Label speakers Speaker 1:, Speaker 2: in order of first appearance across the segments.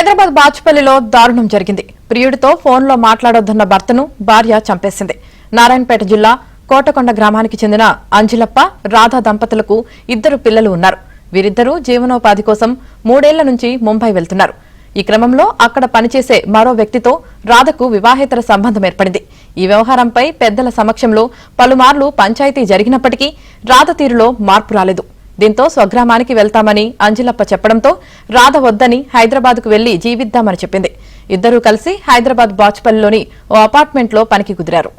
Speaker 1: హైదరాబాద్ బాచుపల్లిలో దారుణం జరిగింది. ప్రియుడితో ఫోన్లో మాట్లాడొద్దన్న భర్తను భార్య చంపేసింది. నారాయణపేట జిల్లా కోటకొండ గ్రామానికి చెందిన అంజిలప్ప, రాధా దంపతులకు 2 పిల్లలు ఉన్నారు. వీరిద్దరూ జీవనోపాధి కోసం 3 ఏళ్ల నుంచి ముంబై వెళ్తున్నారు. ఈ క్రమంలో అక్కడ పనిచేసే మరో వ్యక్తితో రాధకు వివాహేతర సంబంధం ఏర్పడింది. ఈ వ్యవహారంపై పెద్దల సమక్షంలో పలుమార్లు పంచాయతీ జరిగినప్పటికీ రాధ తీరులో మార్పు రాలేదు. దీంతో స్వగ్రామానికి వెళ్తామని అంజిలప్ప చెప్పడంతో రాధ వద్దని హైదరాబాద్కు వెళ్లి జీవిద్దామని చెప్పింది. ఇద్దరూ కలిసి హైదరాబాద్ బాచుపల్లిలోని ఓ అపార్ట్మెంట్లో పనికి కుదిరారు.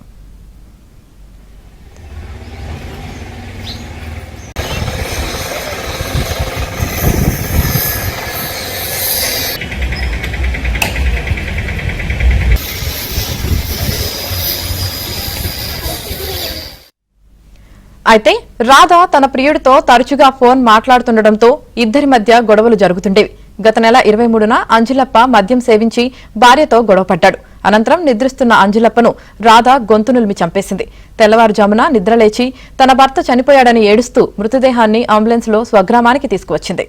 Speaker 1: అయితే రాధ తన ప్రియుడితో తరచుగా ఫోన్ మాట్లాడుతుండటంతో ఇద్దరి మధ్య గొడవలు జరుగుతుండేవి. గత నెల 23న అంజిలప్ప మద్యం సేవించి భార్యతో గొడవపడ్డాడు. అనంతరం నిద్రిస్తున్న అంజిలప్పను రాధ గొంతు నులిమి చంపేసింది. తెల్లవారుజామున నిద్రలేచి తన భర్త చనిపోయాడని ఏడుస్తూ మృతదేహాన్ని అంబులెన్స్లో స్వగ్రామానికి తీసుకువచ్చింది.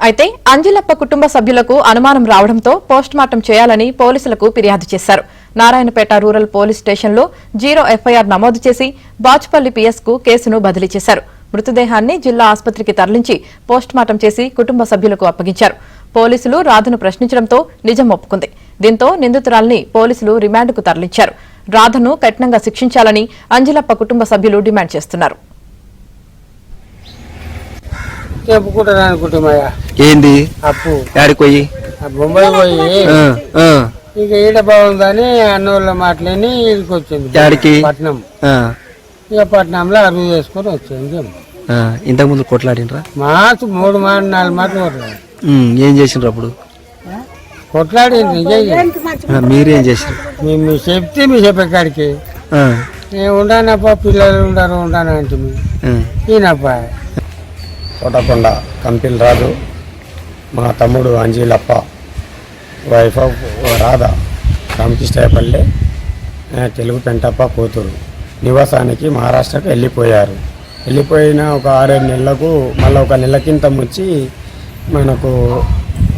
Speaker 1: అయితే అంజిలప్ప కుటుంబ సభ్యులకు అనుమానం రావడంతో పోస్టుమార్టం చేయాలని పోలీసులకు ఫిర్యాదు చేశారు. నారాయణపేట రూరల్ పోలీస్ స్టేషన్లో 0 ఎఫ్ఐఆర్ నమోదు చేసి బాచుపల్లి పిఎస్కు కేసును బదిలీ చేశారు. మృతదేహాన్ని జిల్లా ఆసుపత్రికి తరలించి పోస్టుమార్టం చేసి కుటుంబ సభ్యులకు అప్పగించారు. పోలీసులు రాధను ప్రశ్నించడంతో నిజం ఒప్పుకుంది. దీంతో నిందితురాల్ని పోలీసులు రిమాండ్కు తరలించారు. రాధను కఠినంగా శిక్షించాలని అంజిలప్ప కుటుంబ సభ్యులు డిమాండ్ చేస్తున్నారు.
Speaker 2: ఏంది
Speaker 3: అప్పు
Speaker 2: యాడికి పోయి
Speaker 3: బొంబాయి పోయి ఇక ఈడ బాగుందని అన్నోళ్ళ మాటలేని ఇక్కడికి వచ్చింది.
Speaker 2: యాడికి?
Speaker 3: పట్నం. ఇక పట్నంలో అరువు చేసుకొని వచ్చింది.
Speaker 2: ఇంతకు ముందు కొట్లాడినరా?
Speaker 3: మాకు 3 మాట 4 మాటలు కొట్లాడి.
Speaker 2: ఏం చేసిండ్రు అప్పుడు?
Speaker 3: కొట్లాడింది.
Speaker 2: మీరేం చేసారు?
Speaker 3: మేము చెప్తే మీ చెప్పేకాడికి నేను ఉండానప్ప, పిల్లలు ఉండరు ఉండాను అంటే ఈయనప్ప.
Speaker 4: కోటకొండ కంపెనీ రాజు, మా తమ్ముడు అంజిలప్ప, వైఫ్ ఆఫ్ రాధ, రామకృష్ణపల్లి తెలుగు పెంటప్ప కూతురు నివాసానికి మహారాష్ట్రకు వెళ్ళిపోయారు. వెళ్ళిపోయిన ఒక 6-7 నెలలకు మళ్ళీ 1 నెల కింద వచ్చి మనకు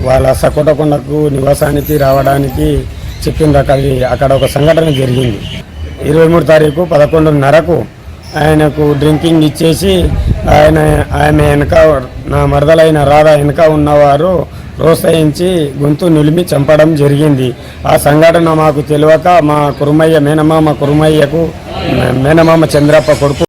Speaker 4: వాళ్ళ కోటకొండకు నివాసానికి రావడానికి చెప్పిండ్రు. అక్కడ ఒక సంఘటన జరిగింది. 23 తారీఖు 11:30కు ఆయనకు డ్రింకింగ్ ఇచ్చేసి ఆమె వెనక, నా మరదలైన రాధ వెనక ఉన్నవారు ప్రోత్సహించి గొంతు నిలిమి చంపడం జరిగింది. ఆ సంఘటన మాకు తెలియక మా కురుమయ్య మేనమామ చంద్రప్ప కొడుకు